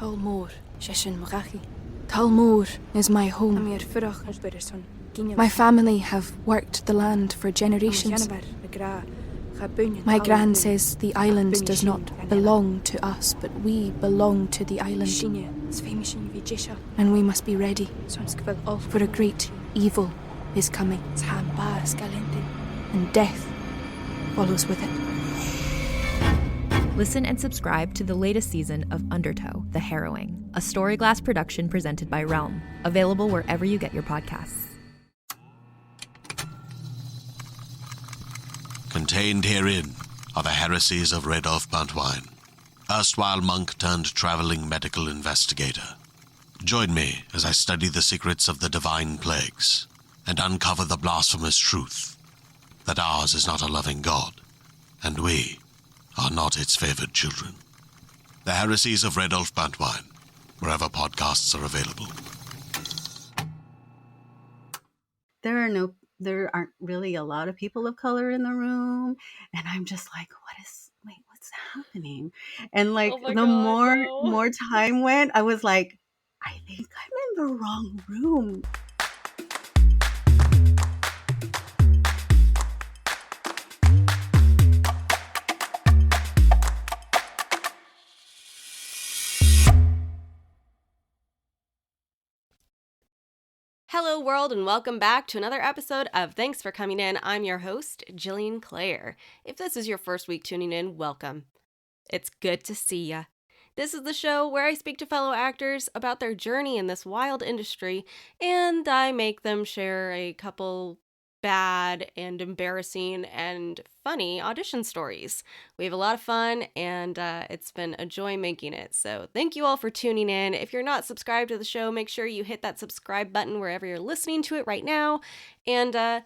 Talmor, Shishin Magachi. Talmor is my home. My family have worked the land for generations. My gran says the island does not belong to us, but we belong to the island. And we must be ready, for a great evil is coming, and death follows with it. Listen and subscribe to the latest season of Undertow, The Harrowing, a Storyglass production presented by Realm, available wherever you get your podcasts. Contained herein are the heresies of Radolf Buntwine, erstwhile monk turned traveling medical investigator. Join me as I study the secrets of the divine plagues and uncover the blasphemous truth that ours is not a loving God, and we are not its favored children. The heresies of Radolf Buntwine, wherever podcasts are available. There aren't really a lot of people of color in the room, and I'm just like, what's happening? And like more time went, I was like, I think I'm in the wrong room. Hello world, and welcome back to another episode of Thanks for Coming In. I'm your host, Jillian Clare. If this is your first week tuning in, welcome. It's good to see ya. This is the show where I speak to fellow actors about their journey in this wild industry, and I make them share a couple bad and embarrassing and funny audition stories. We have a lot of fun, and it's been a joy making it. So thank you all for tuning in. If you're not subscribed to the show, make sure you hit that subscribe button wherever you're listening to it right now, and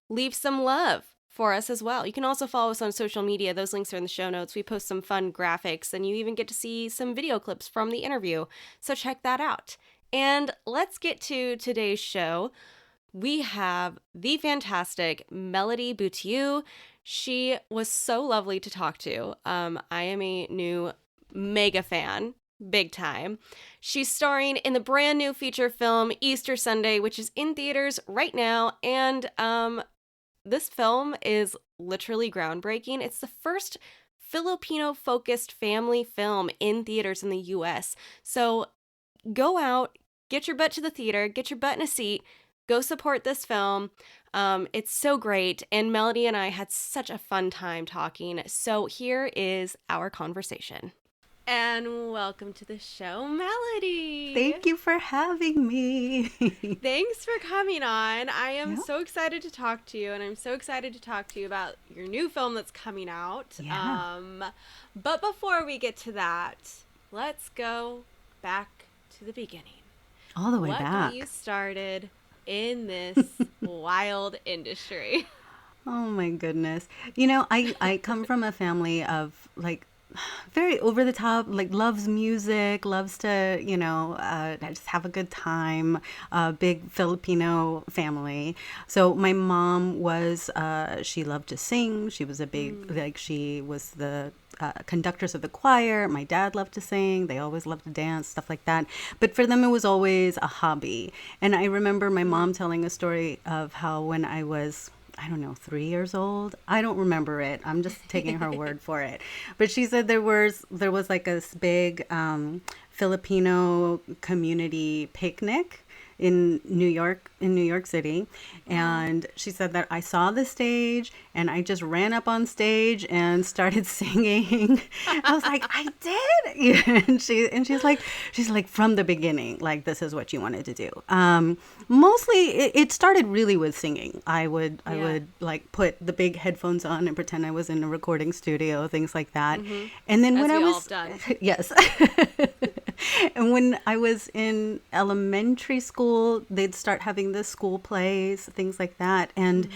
leave some love for us as well. You can also follow us on social media. Those links are in the show notes. We post some fun graphics, and you even get to see some video clips from the interview. So check that out. And let's get to today's show. We have the fantastic Melody Butiu. She was so lovely to talk to. I am a new mega fan, big time. She's starring in the brand new feature film Easter Sunday, which is in theaters right now. And this film is literally groundbreaking. It's the first Filipino-focused family film in theaters in the U.S. So go out, get your butt to the theater, get your butt in a seat, go support this film. It's so great. And Melody and I had such a fun time talking. So here is our conversation. And welcome to the show, Melody. Thank you for having me. Thanks for coming on. I am so excited to talk to you, and I'm so excited to talk to you about your new film that's coming out. Yeah. But before we get to that, let's go back to the beginning. All the way back. What got you started in this wild industry? Oh my goodness. I come from a family of like very over the top, like loves music, loves to, just have a good time, big Filipino family. So my mom was, she loved to sing. She was a big, she was the conductors of the choir. My dad loved to sing. They always loved to dance, stuff like that. But for them, it was always a hobby. And I remember my mom telling a story of how when I was, 3 years old. I don't remember it. I'm just taking her word for it. But she said there was like a big Filipino community picnic in New York City. And she said that I saw the stage and I just ran up on stage and started singing. I was like, I did. And she's like from the beginning, like, this is what you wanted to do. Mostly it started really with singing. I would like put the big headphones on and pretend I was in a recording studio, things like that. Mm-hmm. And then when I was done. Yes. And when I was in elementary school, they'd start having the school plays, things like that. And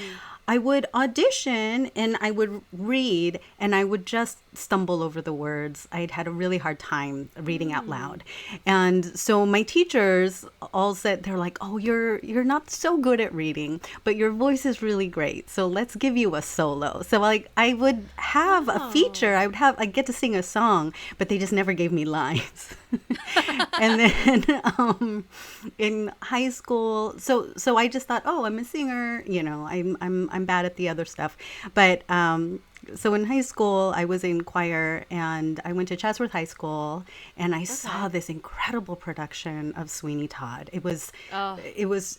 I would audition and I would read and I would just stumble over the words. I'd had a really hard time reading out loud. And so my teachers all said, they're like, oh, you're not so good at reading, but your voice is really great. So let's give you a solo. So like I would have a feature. I'd get to sing a song, but they just never gave me lines. And then in high school, so I just thought, oh, I'm a singer, you know, I'm bad at the other stuff. But so in high school, I was in choir, and I went to Chatsworth High School, and I saw this incredible production of Sweeney Todd. It was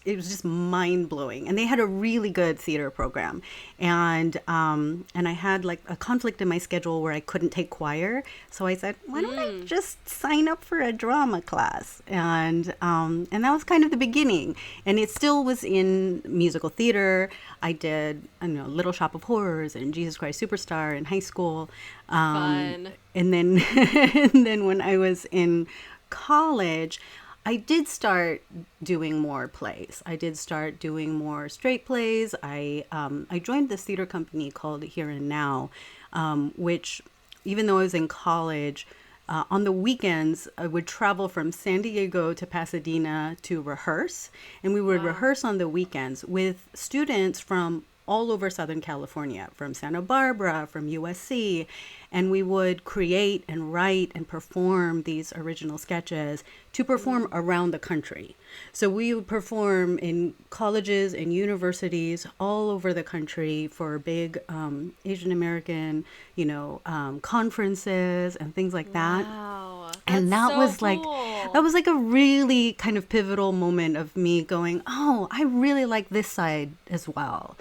just mind blowing, and they had a really good theater program, and I had like a conflict in my schedule where I couldn't take choir, so I said, why don't I just sign up for a drama class, and that was kind of the beginning, and it still was in musical theater. I did, Little Shop of Horrors and Jesus Christ Superstar in high school. Fun. And then, and then when I was in college, I did start doing more plays. I did start doing more straight plays. I joined this theater company called Here and Now, which, even though I was in college, on the weekends, I would travel from San Diego to Pasadena to rehearse. And we would rehearse on the weekends with students from all over Southern California, from Santa Barbara, from USC. And we would create and write and perform these original sketches to perform around the country. So we would perform in colleges and universities all over the country for big Asian American, conferences and things like that. Wow. And that was like a really kind of pivotal moment of me going, oh, I really like this side as well.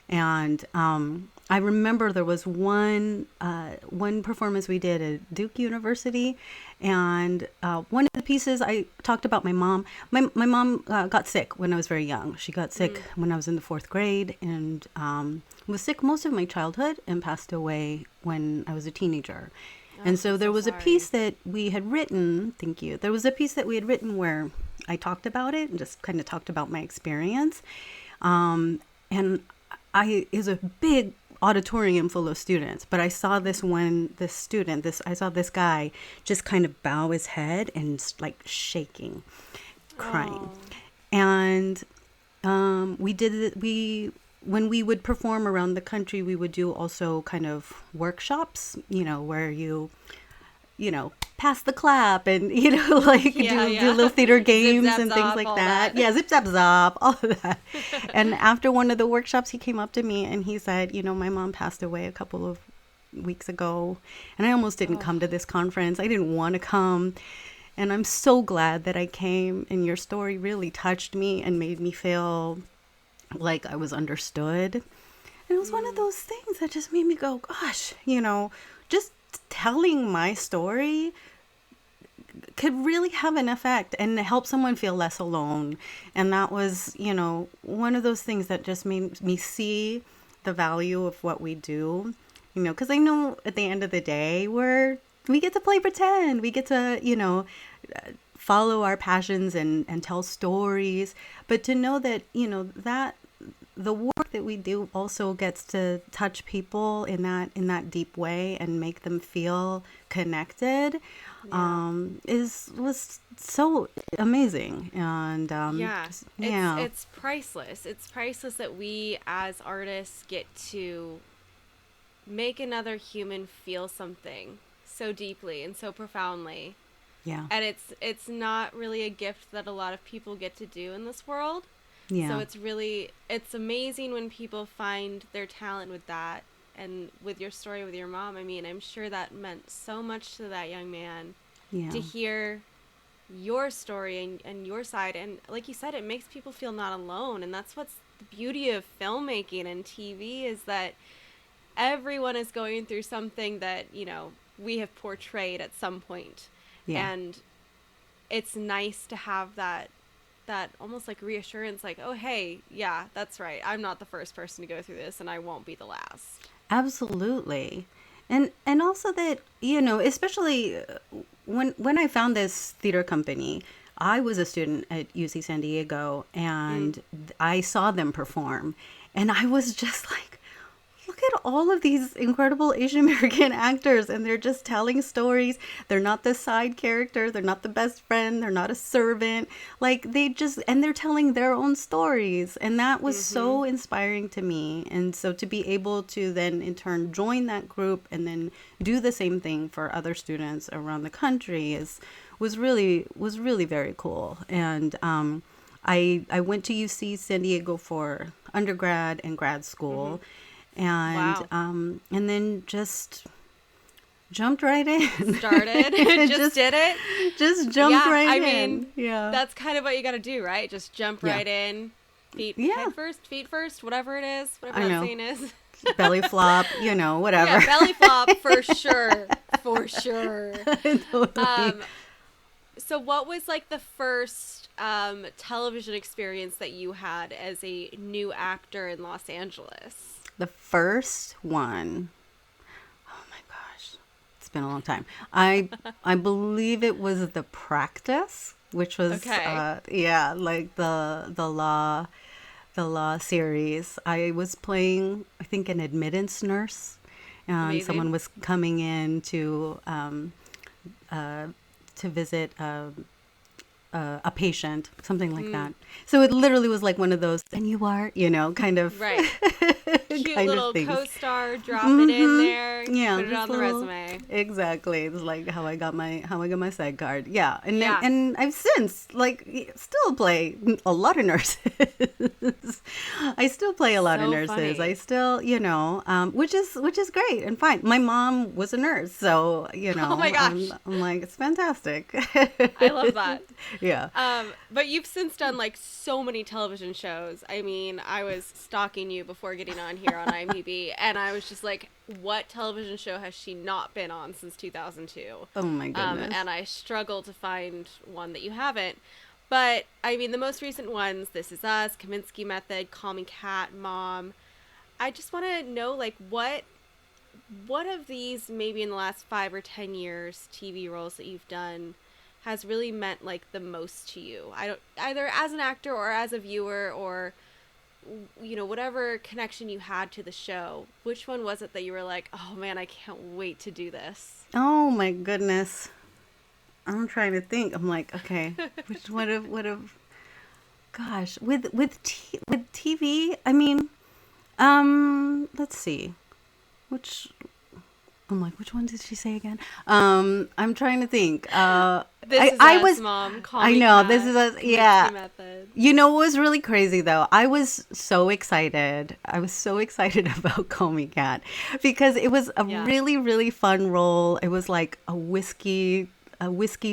And I remember there was one performance we did at Duke University, and one of the pieces I talked about my mom. My mom got sick when I was very young. She got sick when I was in the 4th grade, and was sick most of my childhood and passed away when I was a teenager. And so there was a piece that we had written, thank you. There was a piece that we had written where I talked about it and just kind of talked about my experience. And it was a big auditorium full of students, but I saw I saw this guy just kind of bow his head and like shaking, crying. And when we would perform around the country, we would do also kind of workshops, where you pass the clap and, do little theater games Zip, zap, and things zop, like all that. Yeah, zip, zap, zop, all of that. And after one of the workshops, he came up to me and he said, my mom passed away a couple of weeks ago, and I almost didn't come to this conference. I didn't want to come. And I'm so glad that I came, and your story really touched me and made me feel like I was understood. And it was one of those things that just made me go, gosh, just telling my story could really have an effect and help someone feel less alone. And that was, one of those things that just made me see the value of what we do, because I know at the end of the day, we get to play pretend. We get to, follow our passions and tell stories. But to know that, that the work that we do also gets to touch people in that deep way and make them feel connected, was so amazing. And it's priceless. It's priceless that we as artists get to make another human feel something so deeply and so profoundly. Yeah. And it's not really a gift that a lot of people get to do in this world. Yeah. So it's amazing when people find their talent with that. And with your story with your mom, I mean, I'm sure that meant so much to that young man to hear your story and your side. And like you said, it makes people feel not alone. And that's what's the beauty of filmmaking and TV, is that everyone is going through something that, we have portrayed at some point. Yeah. And it's nice to have that almost like reassurance, like, oh, hey, yeah, that's right. I'm not the first person to go through this, and I won't be the last. Absolutely. And also that, especially when I found this theater company, I was a student at UC San Diego, and I saw them perform. And I was just like, look at all of these incredible Asian American actors, and they're just telling stories. They're not the side character. They're not the best friend. They're not a servant. Like and they're telling their own stories. And that was so inspiring to me. And so to be able to then in turn join that group and then do the same thing for other students around the country was really very cool. And I went to UC San Diego for undergrad and grad school. And and then just jumped right in. Started, just did it. Just jumped right in. I mean, that's kind of what you got to do, right? Just jump right in, head first, whatever it is, whatever that saying is. Belly flop, whatever. Yeah, belly flop for sure, for sure. Totally. So what was like the first television experience that you had as a new actor in Los Angeles? The first one, oh my gosh, it's been a long time. I believe it was The Practice, which was like the law series. I was playing, I think, an admittance nurse, and Amazing. Someone was coming in to visit a patient, something like that. So it literally was like one of those, and you are, kind of right. Cute kind little of things. Co-star, drop it in there, Yeah, put it on the resume. Exactly. It was like how I got my SAG card. Yeah, and I've since still play a lot of nurses. I still play a lot of nurses. Funny. I still, which is great and fine. My mom was a nurse, so Oh my gosh. I'm like, it's fantastic. I love that. Yeah. But you've since done like so many television shows. I mean, I was stalking you before getting on here on IMDb, and I was just like, what television show has she not been on since 2002? Oh my goodness. And I struggle to find one that you haven't. But I mean, the most recent ones, This Is Us, Kominsky Method, Call Me Cat, Mom. I just want to know, like, what of these, maybe in the last 5 or 10 years, TV roles that you've done has really meant like the most to you? I don't, either as an actor or as a viewer, or whatever connection you had to the show. Which one was it that you were like, oh man, I can't wait to do this? Oh my goodness. I'm trying to think. I'm like, okay, which would have gosh, with TV, I mean, let's see. I'm like, which one did she say again? I'm trying to think. This is us, Mom. Call Me Cat, This Is Us. Yeah. Method. What was really crazy though? I was so excited. About Call Me Cat because it was a really, really fun role. It was like a whiskey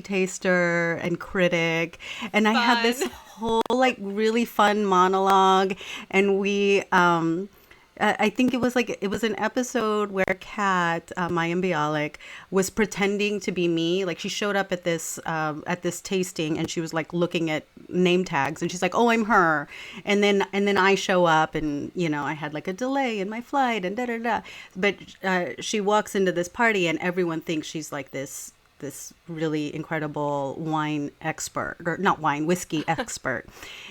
taster and critic, and I had this whole like really fun monologue, and we I think it was an episode where Kat, Maya Bialik, was pretending to be me. Like she showed up at this tasting, and she was like looking at name tags, and she's like, "Oh, I'm her." And then I show up, and I had like a delay in my flight, and da da da. But she walks into this party, and everyone thinks she's like this really incredible wine expert, or not wine, whiskey expert.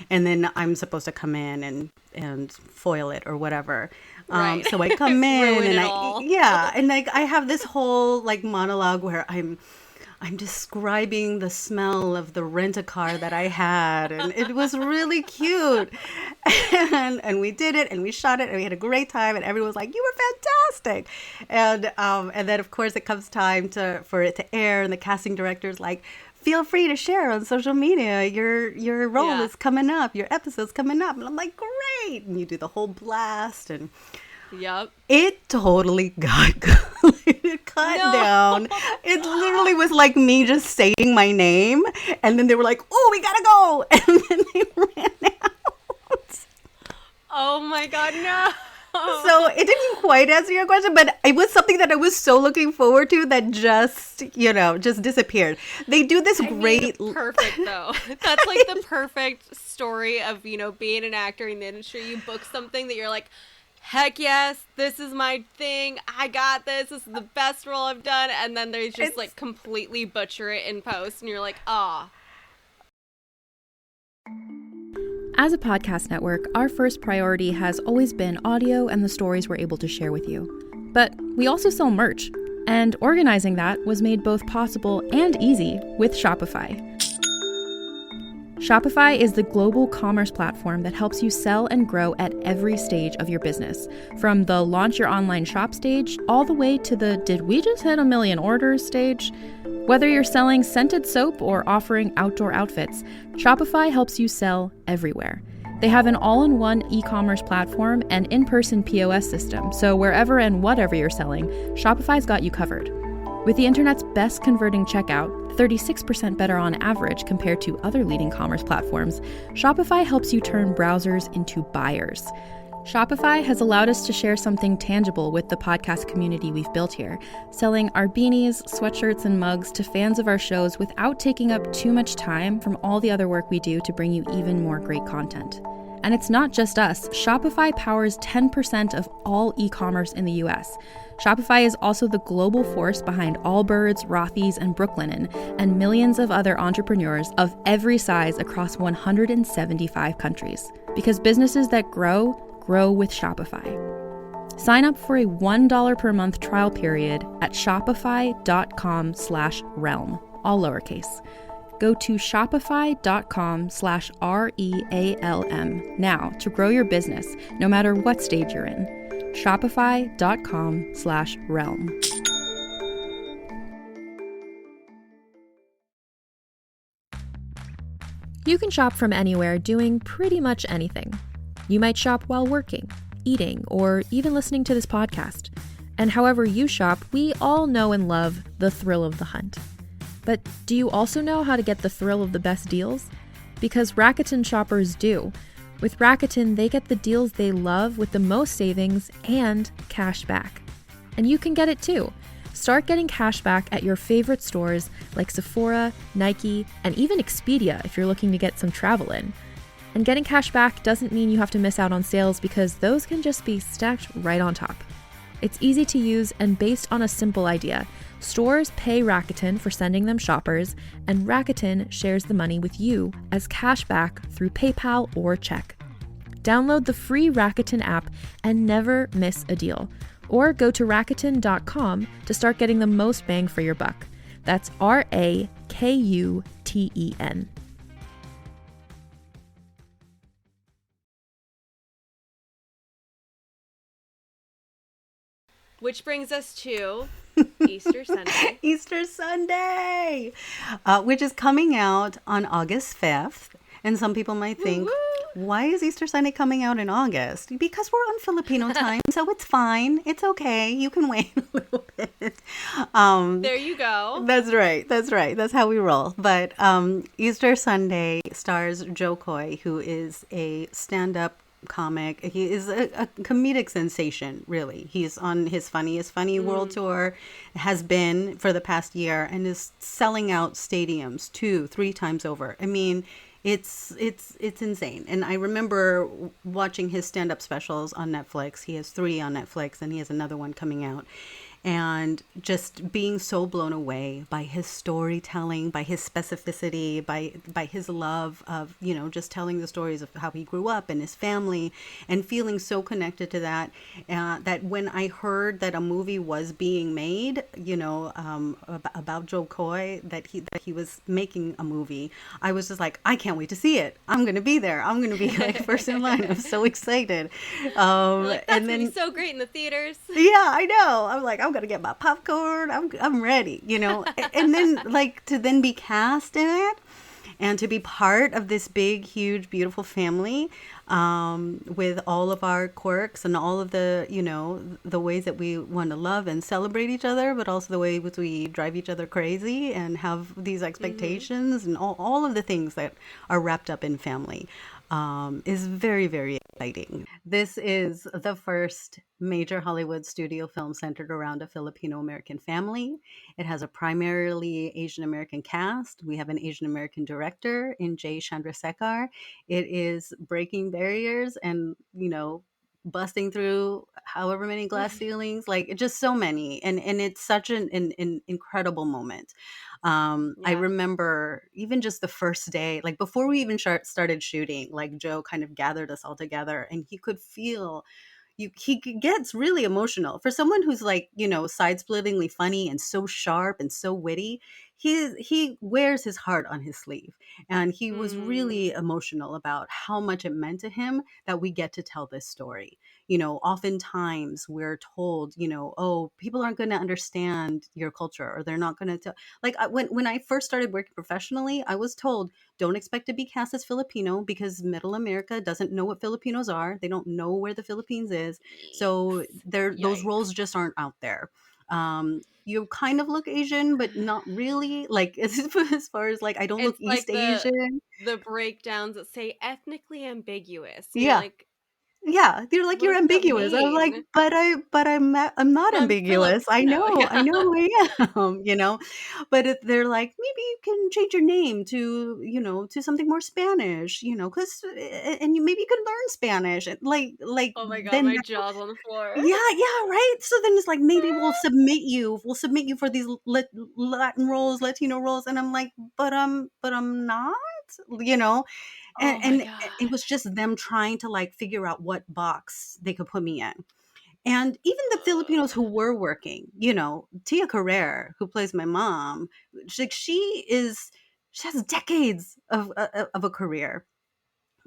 And then I'm supposed to come in and foil it or whatever. Right. So I come in and and I have this whole like monologue where I'm describing the smell of the rent-a-car that I had, and it was really cute. And we did it, and we shot it, and we had a great time, and everyone was like, "You were fantastic!" And then of course it comes time for it to air, and the casting director's like, "Feel free to share on social media. Your role is coming up, your episode's coming up," and I'm like, "Great!" And you do the whole blast, and yep. It totally got cut down. It literally was like me just saying my name, and then they were like, "Oh, we gotta go," and then they ran out. Oh my God, no. So it didn't quite answer your question, but it was something that I was so looking forward to that just disappeared. They do this great... perfect, though. That's like the perfect story of, being an actor in the industry. You book something that you're like, heck yes, this is my thing. I got this. This is the best role I've done. And then they just like completely butcher it in post. And you're like, ah. As a podcast network, our first priority has always been audio and the stories we're able to share with you. But we also sell merch, and organizing that was made both possible and easy with Shopify. Shopify is the global commerce platform that helps you sell and grow at every stage of your business, from the launch your online shop stage all the way to the did we just hit a million orders stage. Whether you're selling scented soap or offering outdoor outfits, Shopify helps you sell everywhere. They have an all-in-one e-commerce platform and in-person POS system, so wherever and whatever you're selling, Shopify's got you covered. With the internet's best converting checkout, 36% better on average compared to other leading commerce platforms, Shopify helps you turn browsers into buyers. Shopify has allowed us to share something tangible with the podcast community we've built here, selling our beanies, sweatshirts, and mugs to fans of our shows without taking up too much time from all the other work we do to bring you even more great content. And it's not just us. Shopify powers 10% of all e-commerce in the US. Shopify is also the global force behind Allbirds, Rothy's, and Brooklinen, and millions of other entrepreneurs of every size across 175 countries. Because businesses that grow with Shopify. Sign up for a $1 per month trial period at shopify.com/realm, all lowercase. Go to shopify.com/REALM now to grow your business, no matter what stage you're in. Shopify.com/realm. You can shop from anywhere doing pretty much anything. You might shop while working, eating, or even listening to this podcast. And however you shop, we all know and love the thrill of the hunt. But do you also know how to get the thrill of the best deals? Because Rakuten shoppers do. With Rakuten, they get the deals they love with the most savings and cash back. And you can get it too. Start getting cash back at your favorite stores like Sephora, Nike, and even Expedia if you're looking to get some travel in. And getting cash back doesn't mean you have to miss out on sales because those can just be stacked right on top. It's easy to use and based on a simple idea. Stores pay Rakuten for sending them shoppers, and Rakuten shares the money with you as cash back through PayPal or check. Download the free Rakuten app and never miss a deal. Or go to Rakuten.com to start getting the most bang for your buck. That's RAKUTEN. Which brings us to Easter Sunday. Easter Sunday, which is coming out on August 5th. And some people might think, why is Easter Sunday coming out in August? Because we're on Filipino time, so it's fine. It's okay. You can wait a little bit. There you go. That's right. That's how we roll. But Easter Sunday stars Joe Coy, who is a stand-up comic. He is a comedic sensation, really. He's on his Funny World Tour, has been for the past year, and is selling out stadiums 2-3 times over. I mean, it's insane. And I remember watching his stand-up specials on Netflix. He has 3 on Netflix, and he has another one coming out. And just being so blown away by his storytelling, by his specificity, by his love of, just telling the stories of how he grew up and his family, and feeling so connected to that, that when I heard that a movie was being made, about Joe Coy, that he was making a movie, I was just like, I can't wait to see it. I'm going to be there. I'm going to be like first in line. I'm so excited. That's going to be so great in the theaters. Yeah, I know. I'm like, I'm gonna get my popcorn. I'm ready, and then to then be cast in it, and to be part of this big, huge, beautiful family, with all of our quirks and all of the the ways that we want to love and celebrate each other, but also the ways we drive each other crazy and have these expectations, and all of the things that are wrapped up in family. Is very, very exciting. This is the first major Hollywood studio film centered around a Filipino-American family. It has a primarily Asian-American cast. We have an Asian-American director in Jay Chandrasekhar. It is breaking barriers and, busting through however many glass ceilings, like just so many, and it's such an incredible moment. I Yeah. remember even just the first day, like before we even started shooting, like Joe kind of gathered us all together, and he could feel gets really emotional for someone who's like, side-splittingly funny and so sharp and so witty. He wears his heart on his sleeve, and he was really Mm. emotional about how much it meant to him that we get to tell this story. Oftentimes we're told, oh, people aren't going to understand your culture, or they're not going to like when I first started working professionally, I was told, don't expect to be cast as Filipino because middle America doesn't know what Filipinos are. They don't know where the Philippines is. So Yikes. those roles Yikes. just aren't out there. You kind of look Asian, but not really. Like as far as like, I don't look It's East like Asian. the breakdowns that say ethnically ambiguous. And you're Yeah. like, Yeah, they're like, what "You're does that ambiguous." I'm like, mean? I'm not I'm ambiguous. Filipino. I know Yeah. who I am, you know? But they're like, "Maybe you can change your name to, to something more Spanish, 'cause and maybe you can learn Spanish." And like Oh my god, then my jaw's on the floor. yeah, yeah, right? So then it's like, maybe we'll submit you for these Latin roles, Latino roles, and I'm like, "But I'm not?" You know? Oh my And god. it was just them trying to like figure out what box they could put me in. And even the Filipinos who were working, Tia Carrere, who plays my mom, she has decades of a career,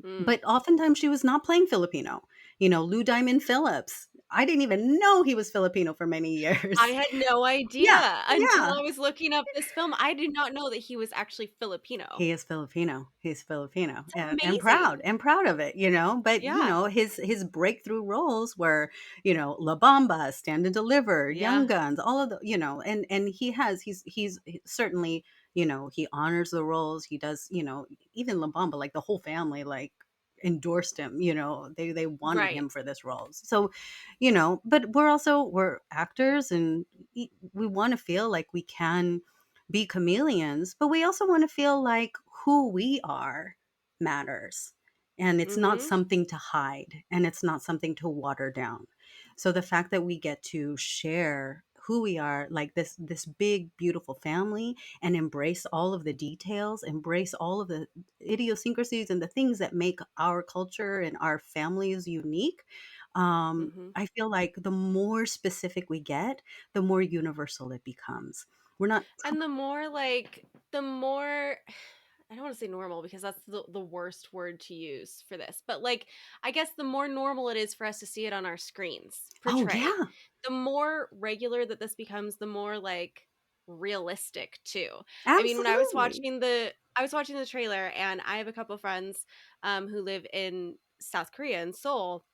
Mm. but oftentimes she was not playing Filipino. Lou Diamond Phillips, I didn't even know he was Filipino for many I years. had no Yeah, idea until yeah. I was looking up this film. I did not know that he was actually Filipino. He is Filipino. He's Filipino, It's and proud amazing. and proud of it, But Yeah. his breakthrough roles were, La Bamba, Stand and Deliver, Young Yeah. Guns, all of the, and he's certainly, he honors the roles. He does, even La Bamba, like the whole family, like endorsed him. They wanted Right. him for this role. So, but we're actors, and we want to feel like we can be chameleons, but we also want to feel like who we are matters. And it's not Mhm. something to hide, and it's not something to water down. So the fact that we get to share who we are, like this big beautiful family, and embrace all of the details, embrace all of the idiosyncrasies and the things that make our culture and our families unique. Mhm. I feel like the more specific we get, the more universal it becomes. We're not. And the more I don't want to say normal because that's the worst word to use for this. But like I guess the more normal it is for us to see it on our screens Oh portrayed, yeah, the more regular that this becomes, the more like realistic too. I mean, when absolutely. I was watching the trailer, and I have a couple friends who live in South Korea in Seoul.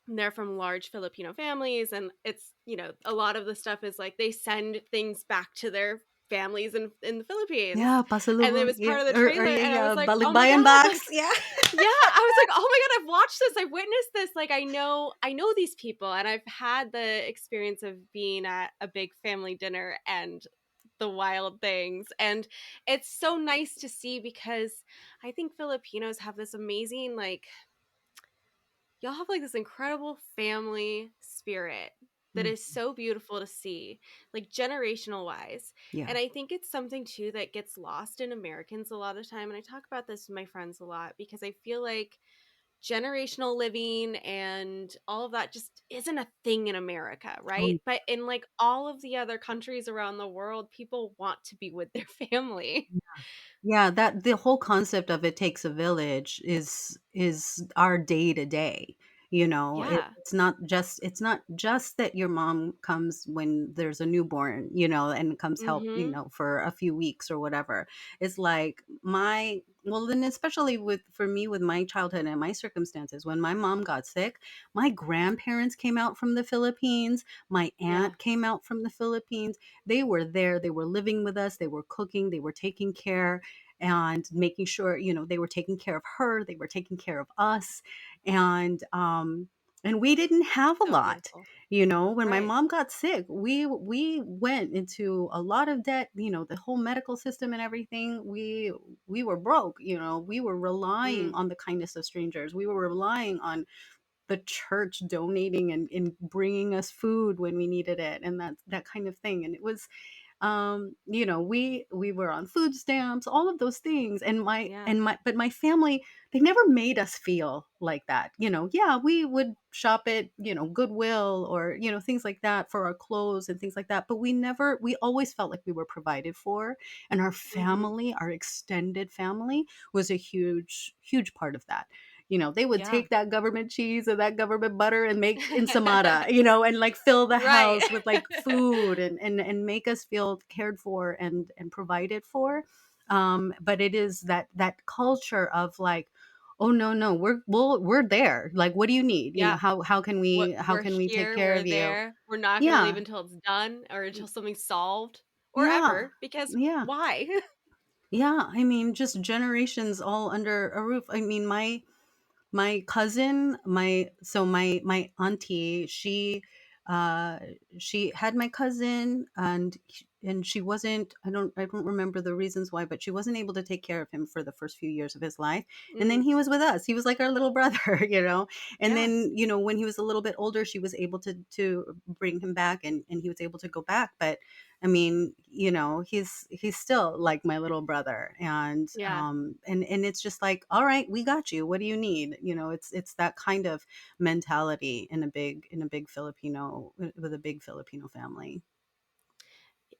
And they're from large Filipino families, and it's, a lot of the stuff is like they send things back to their families in the Philippines. Yeah, And it pasalubong. was Yeah, part of the or trailer, yeah, and I yeah, was like, "Oh my balikbayan god, box. like Yeah. yeah, I was like, "Oh my god, I've watched this. I've witnessed this. Like I know these people, and I've had the experience of being at a big family dinner and the wild things." And it's so nice to see because I think Filipinos have this amazing like y'all have like this incredible family spirit that Mm, is so beautiful to see, like generational wise. yeah. And I think it's something too that gets lost in Americans a lot of the time. And I talk about this with my friends a lot because I feel like generational living and all of that just isn't a thing in America, Oh, right? But in like all of the other countries around the world, people want to be with their family. yeah, that the whole concept of it takes a village is our day to day. Yeah. It's not just that your mom comes when there's a newborn, and comes help, Mhm. for a few weeks or whatever. It's like then especially for me with my childhood and my circumstances, when my mom got sick, my grandparents came out from the Philippines, my Yeah. aunt came out from the Philippines. They were there, they were living with us, they were cooking, they were taking care and making sure, they were taking care of her, they were taking care of us. And we didn't have a So lot. beautiful. When my Right. mom got sick, we went into a lot of debt, the whole medical system and everything. We were broke. We were relying Mm. on the kindness of strangers. We were relying on the church donating and bringing us food when we needed it, and that kind of thing. And it was, we were on food stamps, all of those things. And Yeah. but my family, they never made us feel like that. Yeah, we would shop at, Goodwill, or, things like that for our clothes and things like that. But we always felt like we were provided for. And our Mm-hmm. family, our extended family, was a huge, huge part of that. They would Yeah. take that government cheese and that government butter and make ensamada, and like fill the Right. house with like food, and make us feel cared for and provided for. But it is that culture of like, oh no, we're there. Like, what do you need? Yeah. How can We're we take here, care we're of you? there. We're not going to leave Yeah, until it's done or until something's solved or yeah, ever, because yeah, why? yeah. I mean, just generations all under a roof. I mean, my cousin, my auntie, uh she had my cousin, and she wasn't, I don't remember the reasons why, but she wasn't able to take care of him for the first few years of his life. And then Mm, he was with us. He was like our little brother. And yeah. then, when he was a little bit older, she was able to bring him back, and he was able to go back. But I mean, he's still like my little brother. Yeah. And it's just like, all right, we got you. What do you need? It's that kind of mentality in a big Filipino, with a big Filipino family.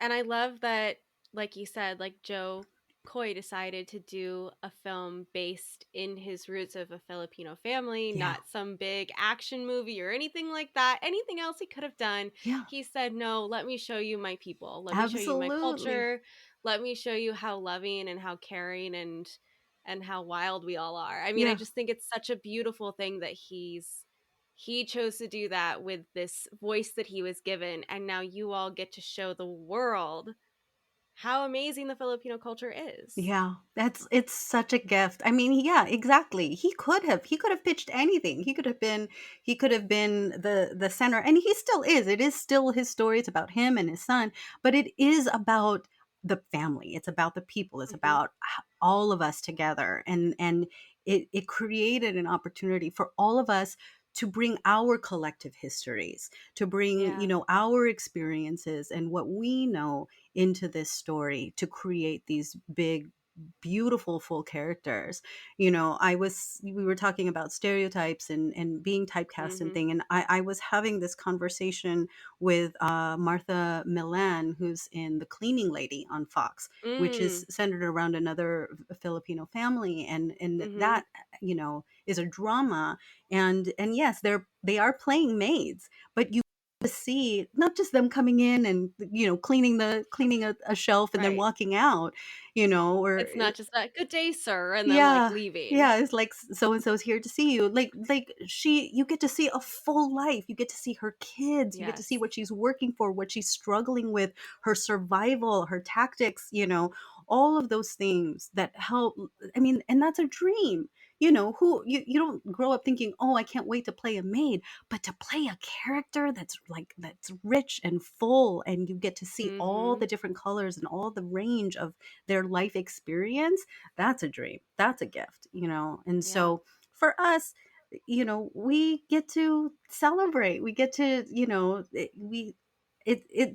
And I love that, like you said, like Joe Coy decided to do a film based in his roots of a Filipino family, Yeah. not some big action movie or anything like that. Anything else he could have done. Yeah. He said, no, let me show you my people. Let me show you my Absolutely. culture. Let me show you how loving and how caring and how wild we all are. I mean, I Yeah. just think it's such a beautiful thing that he chose to do that with this voice that he was given, and now you all get to show the world how amazing the Filipino culture is. Yeah, it's such a gift. I mean, yeah, exactly. He could have pitched anything. He could have been the center, and he still is. It is still his story. It's about him and his son, but it is about the family. It's about the people. It's Hmm. about all of us together, and it created an opportunity for all of us to bring our collective histories, to bring, Yeah. our experiences and what we know into this story, to create these big, beautiful, full characters. We were talking about stereotypes and being typecast and Hmm. thing, and I was having this conversation with Martha Milan, who's in The Cleaning Lady on Fox, which is Mm. centered around another Filipino family, and Hmm. that, is a drama. And yes, they are playing maids, but you to see not just them coming in and, cleaning a shelf and then Right. walking out, or It's not just that good day, sir, and then like yeah, leaving. yeah, it's like so and so's here to see you. Like you get to see a full life. You get to see her kids. You get to see Yes. what she's working for, what she's struggling with, her survival, her tactics, all of those things that help. I mean, and that's a dream. You don't grow up thinking, "Oh, I can't wait to play a maid," but to play a character that's rich and full, and you get to see all Hmm. the different colors and all the range of their life experience. That's a dream. That's a gift. And Yeah. so for us, we get to celebrate. We get to,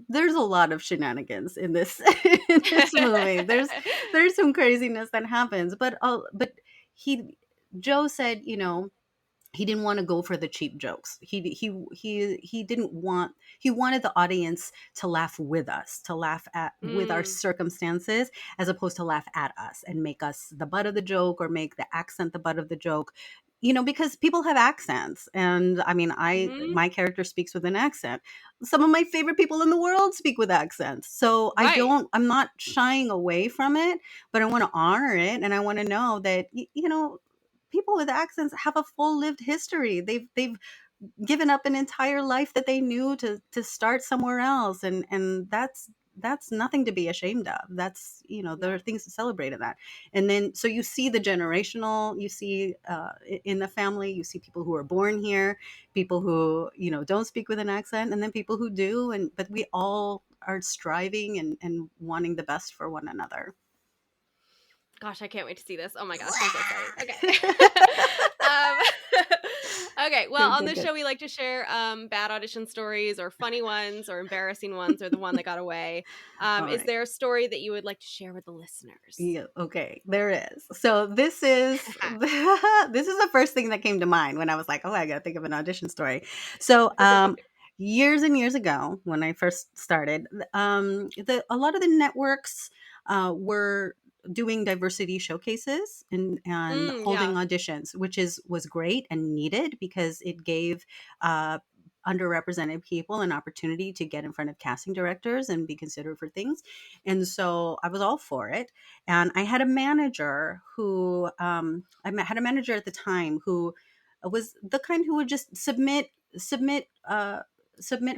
there's a lot of shenanigans in this in this movie. There's some craziness that happens, but he Joe said, he didn't want to go for the cheap jokes. He didn't want he wanted the audience to laugh with us, to laugh at with our Mm. circumstances, as opposed to laugh at us and make us the butt of the joke, or make the accent the butt of the joke. Because people have accents, and I mean, I Hmm. my character speaks with an accent. Some of my favorite people in the world speak with accents, so Right. I'm not shying away from it, but I want to honor it, and I want to know that people with accents have a full lived history. They've given up an entire life that they knew to start somewhere else, and that's nothing to be ashamed of. That's, there are Yeah. things to celebrate in that. And then so you see the generational, you see in the family, you see people who are born here, people who don't speak with an accent, and then people who do, and but we all are striving and wanting the best for one another. Gosh, I can't wait to see this. Oh my gosh, I'm so excited. Okay. um, Okay, well, on Good, this good. show, we like to share bad audition stories or funny ones or embarrassing ones or the one that got away. All Is right. there a story that you would like to share with the listeners? Yeah, okay, there is. So this is this is the first thing that came to mind when I was like, oh, I gotta think of an audition story. So years and years ago, when I first started, a lot of the networks were doing diversity showcases and holding Yeah. auditions, which was great and needed because it gave uh, underrepresented people an opportunity to get in front of casting directors and be considered for things. And so I was all for it. And I had a manager who had a manager at the time who was the kind who would just submit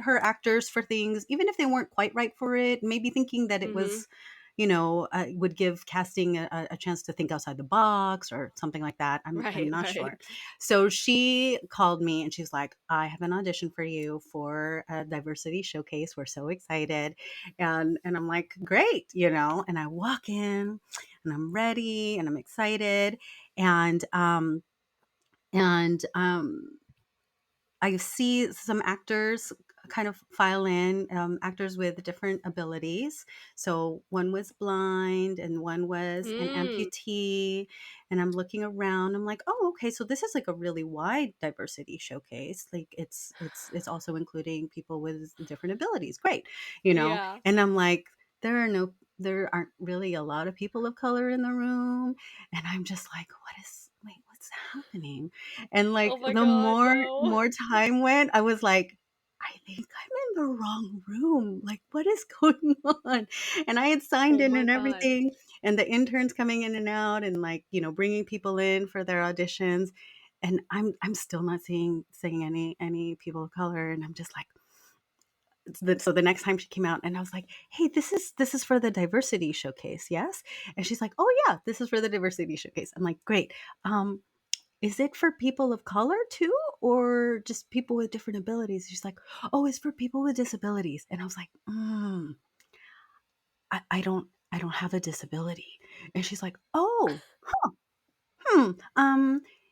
her actors for things even if they weren't quite right for it, maybe thinking that it Mm-hmm. was would give casting a chance to think outside the box or something like that. I'm Right, not right. sure. So she called me and she's like, I have an audition for you for a diversity showcase. We're so excited. And I'm like, great, and I walk in and I'm ready and I'm excited. And I see some actors kind of file in, actors with different abilities. So one was blind and one was an Mm, amputee. And I'm looking around. I'm like, oh, okay. So this is like a really wide diversity showcase. Like it's also including people with different abilities. Great, you know. yeah. And I'm like, there aren't really a lot of people of color in the room. And I'm just like, what's happening? And Oh like my the God, more no. more time went, I was like, I think I'm in the wrong room. Like, what is going on? And I had signed Oh in my and God. everything, and the interns coming in and out, and like bringing people in for their auditions, and I'm still not seeing any people of color, and I'm just like. So the next time she came out and I was like, hey, this is for the diversity showcase, yes? And she's like, oh yeah, this is for the diversity showcase. I'm like, great. um is it for people of color too, or just people with different abilities? She's like, oh, it's for people with disabilities. And I was like, I don't have a disability. And she's like, oh, hmm,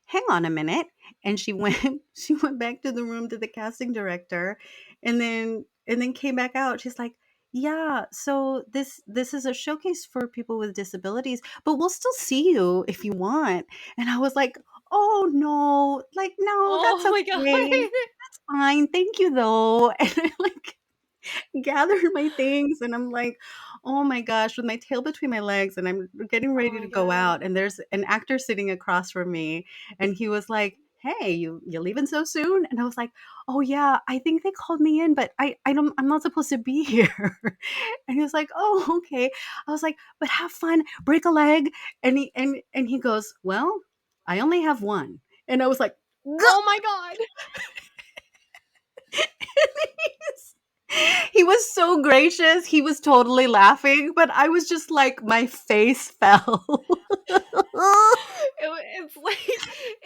hang on a minute. And she went she went back to the room to the casting director, and then came back out. She's like, yeah, so this is a showcase for people with disabilities, but we'll still see you if you want. And I was like, oh no, like, no, that's Oh my God. okay. That's fine. Thank you though. And I like gathered my things and I'm like, oh my gosh, with my tail between my legs and I'm getting Oh ready my to go God. out and there's an actor sitting across from me and he was like, hey, you leaving so soon? And I was like, oh yeah, I think they called me in, but I'm not supposed to be here. And he was like, oh, okay. I was like, but have fun, break a leg. And he goes, well, I only have one. And I was like, Oh my God. he was so gracious. He was totally laughing, but I was just like, my face fell.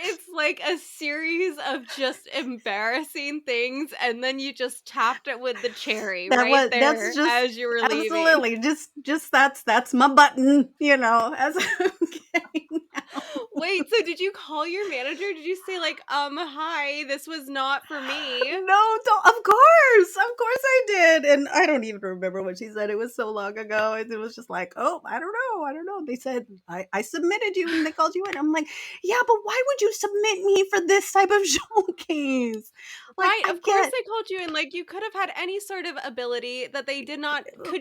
It's like a series of just embarrassing things, and then you just tapped it with the cherry right That's there just as you were leaving. absolutely just that's my button, as I'm getting out. Wait, so did you call your manager? Did you say like, hi, this was not for me? No, don't, of course I did. And I don't even remember what she said. It was so long ago. And it was just like, oh, I don't know. They said, I submitted you and they called you in. I'm like, yeah, but why would you submit me for this type of showcase? Like, Right, I of course get they called you in. Like, you could have had any sort of ability that they could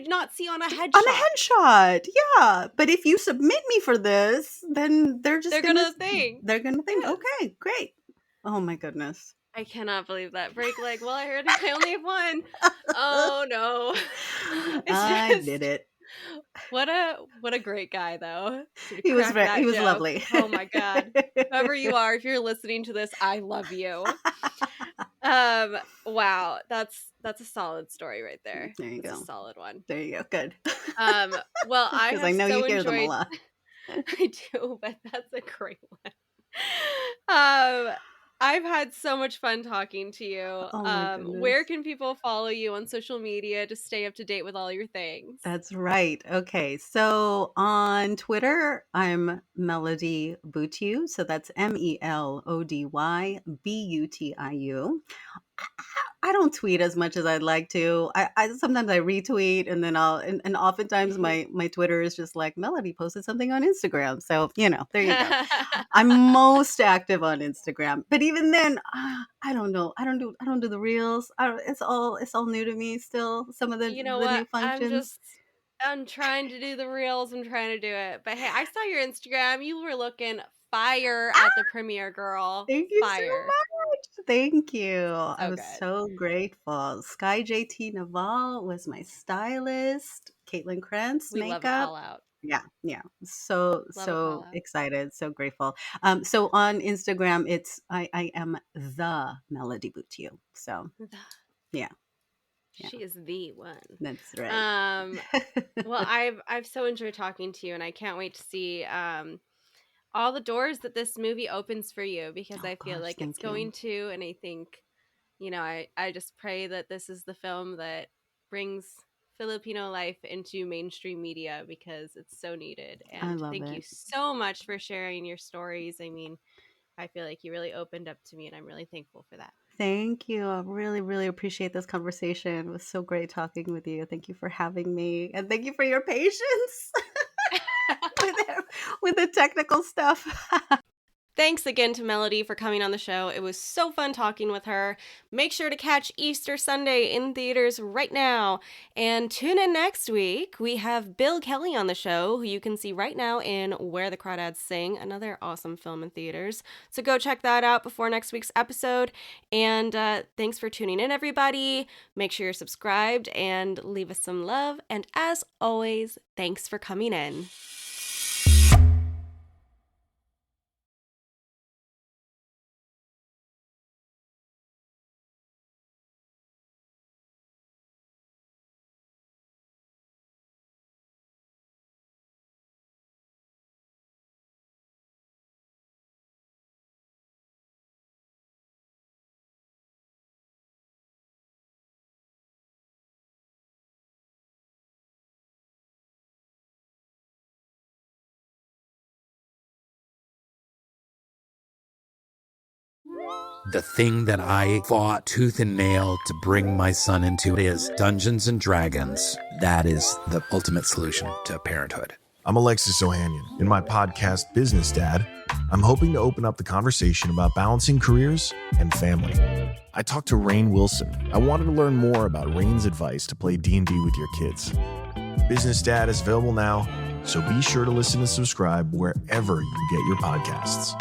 not see on a on a headshot. headshot. Yeah. But if you submit me for this, then They're gonna think. they're gonna think, Yes. okay, great. Oh my goodness. I cannot believe that. Break leg. Well, I heard I only have one. Oh no. It's I did just it. what a great guy though. To crack He that was joke. lovely. Oh my God. Whoever you are, if you're listening to this, I love you. Wow. That's a solid story right there. There you That's a go. solid one. There you go. Good. Well, I Because I have know so you hear them a enjoyed lot. I do, but that's a great one. Um, I've had so much fun talking to you. Oh my goodness. Where can people follow you on social media to stay up to date with all your things? That's right. Okay. So on Twitter, I'm Melody Butiu. So that's MELODYBUTIU. I don't tweet as much as I'd like to. I sometimes I retweet and then and oftentimes my Twitter is just like Melody posted something on Instagram. So, there you go. I'm most active on Instagram. But even then, I don't know. I don't do the reels. It's all new to me still. Some of the You know the what? new functions. I'm trying to do the reels. I'm trying to do it. But hey, I saw your Instagram. You were looking fire at the premiere, girl. Thank you so Fire. much. Thank you. I So was good. so grateful. Sky JT Naval was my stylist. Caitlin Krantz We love a makeup. call out. Yeah. So Love a call out. excited, so grateful. So on Instagram, I am the Melody Butiu. So yeah, She is the one. that's right. Well, I've so enjoyed talking to you, and I can't wait to see all the doors that this movie opens for you, because Oh, I feel gosh, like it's thank you. going to, and I think, I just pray that this is the film that brings Filipino life into mainstream media, because it's so needed. I And love thank you it. so much for sharing your stories. I mean, I feel like you really opened up to me, and I'm really thankful for that. Thank you. I really, really appreciate this conversation. It was so great talking with you. Thank you for having me, and thank you for your patience with the technical stuff. Thanks again to Melody for coming on the show. It was so fun talking with her. Make sure to catch Easter Sunday in theaters right now. And tune in next week. We have Bill Kelly on the show, who you can see right now in Where the Crawdads Sing, another awesome film in theaters. So go check that out before next week's episode. And thanks for tuning in, everybody. Make sure you're subscribed and leave us some love. And as always, thanks for coming in. The thing that I fought tooth and nail to bring my son into is Dungeons and Dragons. That is the ultimate solution to parenthood. I'm Alexis Ohanian. In my podcast, Business Dad, I'm hoping to open up the conversation about balancing careers and family. I talked to Rainn Wilson. I wanted to learn more about Rainn's advice to play D&D with your kids. Business Dad is available now, so be sure to listen and subscribe wherever you get your podcasts.